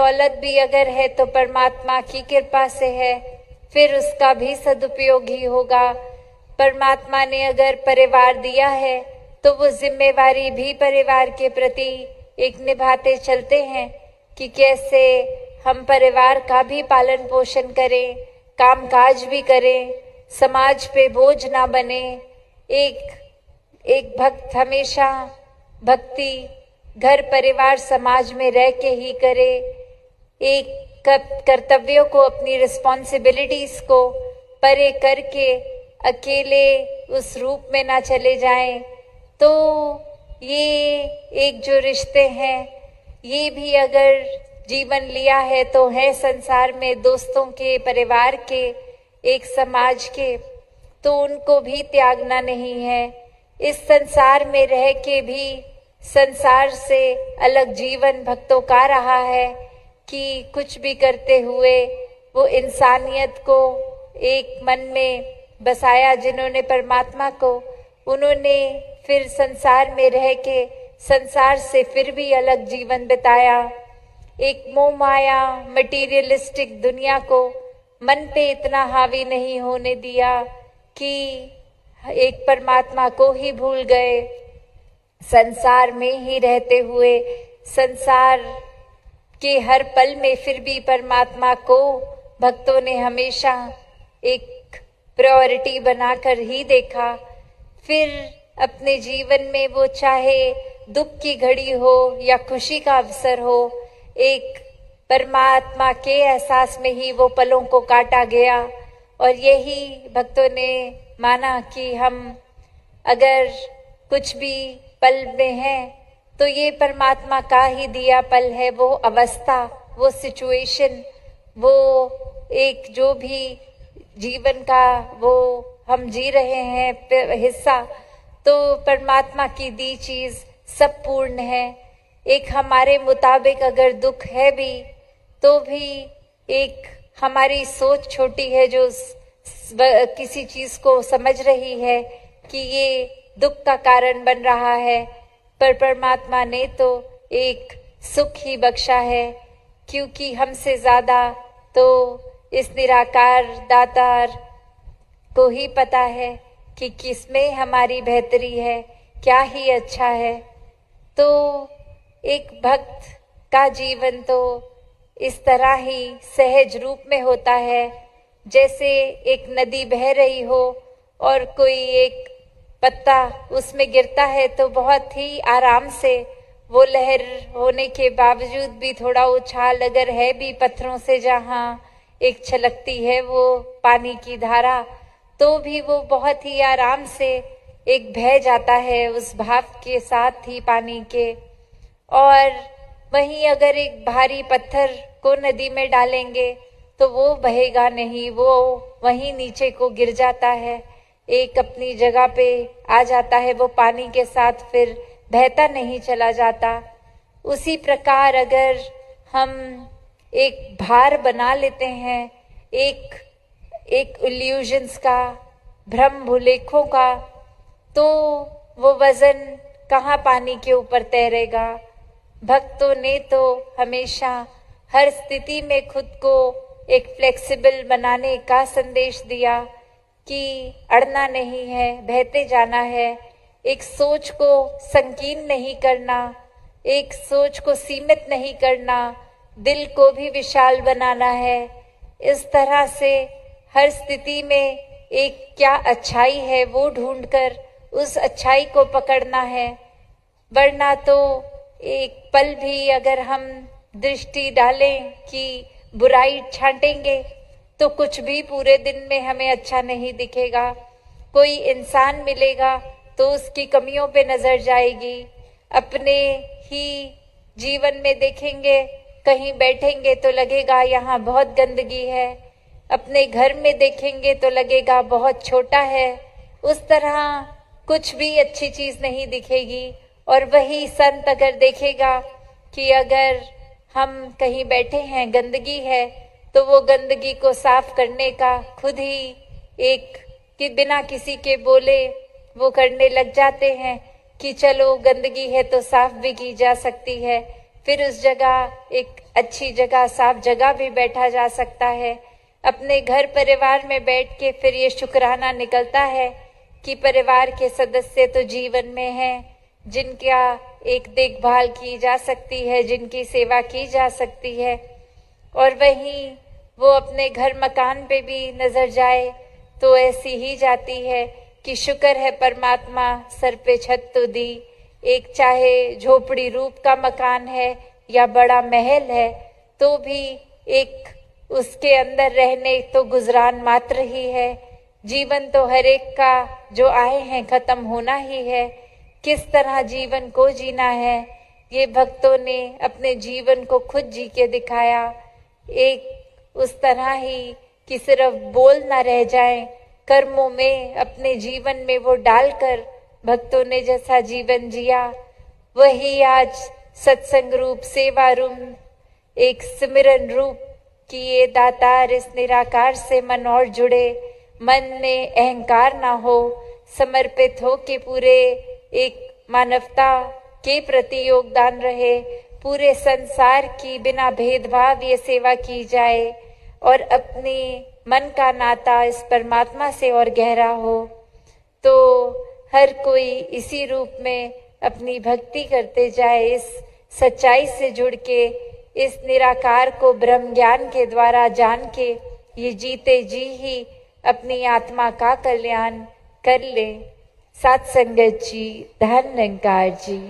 दौलत भी अगर है तो परमात्मा की कृपा से है, फिर उसका भी सदुपयोग ही होगा। परमात्मा ने अगर परिवार दिया है तो वो जिम्मेवारी भी परिवार के प्रति एक निभाते चलते हैं कि कैसे हम परिवार का भी पालन पोषण करें, कामकाज भी करें, समाज पे बोझ ना बने। एक भक्त हमेशा भक्ति घर परिवार समाज में रह के ही करे। एक कर्तव्यों को, अपनी रिस्पॉन्सिबिलिटीज को परे करके अकेले उस रूप में ना चले जाएं। तो ये एक जो रिश्ते हैं, ये भी अगर जीवन लिया है तो है संसार में दोस्तों के, परिवार के, एक समाज के, तो उनको भी त्यागना नहीं है। इस संसार में रह के भी संसार से अलग जीवन भक्तों का रहा है कि कुछ भी करते हुए वो इंसानियत को एक मन में बसाया। जिन्होंने परमात्मा को, उन्होंने फिर संसार में रह के संसार से फिर भी अलग जीवन बिताया। एक मोह माया मटीरियलिस्टिक दुनिया को मन पे इतना हावी नहीं होने दिया कि एक परमात्मा को ही भूल गए। संसार में ही रहते हुए, संसार के हर पल में फिर भी परमात्मा को भक्तों ने हमेशा एक प्रायोरिटी बनाकर ही देखा। फिर अपने जीवन में वो चाहे दुख की घड़ी हो या खुशी का अवसर हो, एक परमात्मा के एहसास में ही वो पलों को काटा गया। और यही भक्तों ने माना कि हम अगर कुछ भी पल में हैं तो ये परमात्मा का ही दिया पल है। वो अवस्था, वो सिचुएशन, वो एक जो भी जीवन का वो हम जी रहे हैं हिस्सा, तो परमात्मा की दी चीज सब पूर्ण है। एक हमारे मुताबिक अगर दुख है भी तो भी एक हमारी सोच छोटी है जो किसी चीज को समझ रही है कि ये दुख का कारण बन रहा है। पर परमात्मा ने तो एक सुख ही बख्शा है, क्योंकि हमसे ज्यादा तो इस निराकार दातार को ही पता है कि किसमें हमारी बेहतरी है, क्या ही अच्छा है। तो एक भक्त का जीवन तो इस तरह ही सहज रूप में होता है, जैसे एक नदी बह रही हो और कोई एक पत्ता उसमें गिरता है तो बहुत ही आराम से वो लहर होने के बावजूद भी थोड़ा उछाल अगर है भी पत्थरों से, जहाँ एक छलकती है वो पानी की धारा, तो भी वो बहुत ही आराम से एक बह जाता है उस भाव के साथ ही पानी के। और वहीं अगर एक भारी पत्थर को नदी में डालेंगे तो वो बहेगा नहीं, वो वहीं नीचे को गिर जाता है, एक अपनी जगह पे आ जाता है, वो पानी के साथ फिर बहता नहीं चला जाता। उसी प्रकार अगर हम एक भार बना लेते हैं, एक इल्यूजन्स का, भ्रम भुलेखों का, तो वो वजन कहाँ पानी के ऊपर तैरेगा। भक्तों ने तो हमेशा हर स्थिति में खुद को एक फ्लेक्सिबल बनाने का संदेश दिया कि अड़ना नहीं है, बहते जाना है, एक सोच को संकीर्ण नहीं करना, एक सोच को सीमित नहीं करना, दिल को भी विशाल बनाना है। इस तरह से हर स्थिति में एक क्या अच्छाई है वो ढूंढकर उस अच्छाई को पकड़ना है। वरना तो एक पल भी अगर हम दृष्टि डालें कि बुराई छांटेंगे तो कुछ भी पूरे दिन में हमें अच्छा नहीं दिखेगा। कोई इंसान मिलेगा तो उसकी कमियों पे नजर जाएगी। अपने ही जीवन में देखेंगे, कहीं बैठेंगे तो लगेगा यहाँ बहुत गंदगी है, अपने घर में देखेंगे तो लगेगा बहुत छोटा है। उस तरह कुछ भी अच्छी चीज नहीं दिखेगी। और वही संत अगर देखेगा कि अगर हम कहीं बैठे हैं, गंदगी है, तो वो गंदगी को साफ करने का खुद ही एक कि बिना किसी के बोले वो करने लग जाते हैं कि चलो गंदगी है तो साफ भी की जा सकती है। फिर उस जगह एक अच्छी जगह, साफ जगह भी बैठा जा सकता है। अपने घर परिवार में बैठ के फिर ये शुक्राना निकलता है कि परिवार के सदस्य तो जीवन में हैं, जिनका एक देखभाल की जा सकती है, जिनकी सेवा की जा सकती है। और वहीं वो अपने घर मकान पे भी नजर जाए तो ऐसी ही जाती है कि शुक्र है परमात्मा, सर पे छत तो दी। एक चाहे झोपड़ी रूप का मकान है या बड़ा महल है, तो भी एक उसके अंदर रहने तो गुजरान मात्र ही है। जीवन तो हर एक का जो आए हैं खत्म होना ही है। किस तरह जीवन को जीना है, ये भक्तों ने अपने जीवन को खुद जी के दिखाया। एक उस तरह ही कि सिर्फ बोल ना रह जाएं, कर्मों में अपने जीवन में वो डालकर भक्तों ने जैसा जीवन जिया, वही आज सत्संग रूप, सेवा रूप, एक सिमरन रूप कि ये दातार इस निराकार से मन और जुड़े, मन में अहंकार ना हो, समर्पित हो के पूरे एक मानवता के प्रति योगदान रहे। पूरे संसार की बिना भेदभाव ये सेवा की जाए और अपनी मन का नाता इस परमात्मा से और गहरा हो। तो हर कोई इसी रूप में अपनी भक्ति करते जाए, इस सच्चाई से जुड़ के, इस निराकार को ब्रह्म ज्ञान के द्वारा जान के ये जीते जी ही अपनी आत्मा का कल्याण कर ले। सात संगत जी, धन निरंकार जी।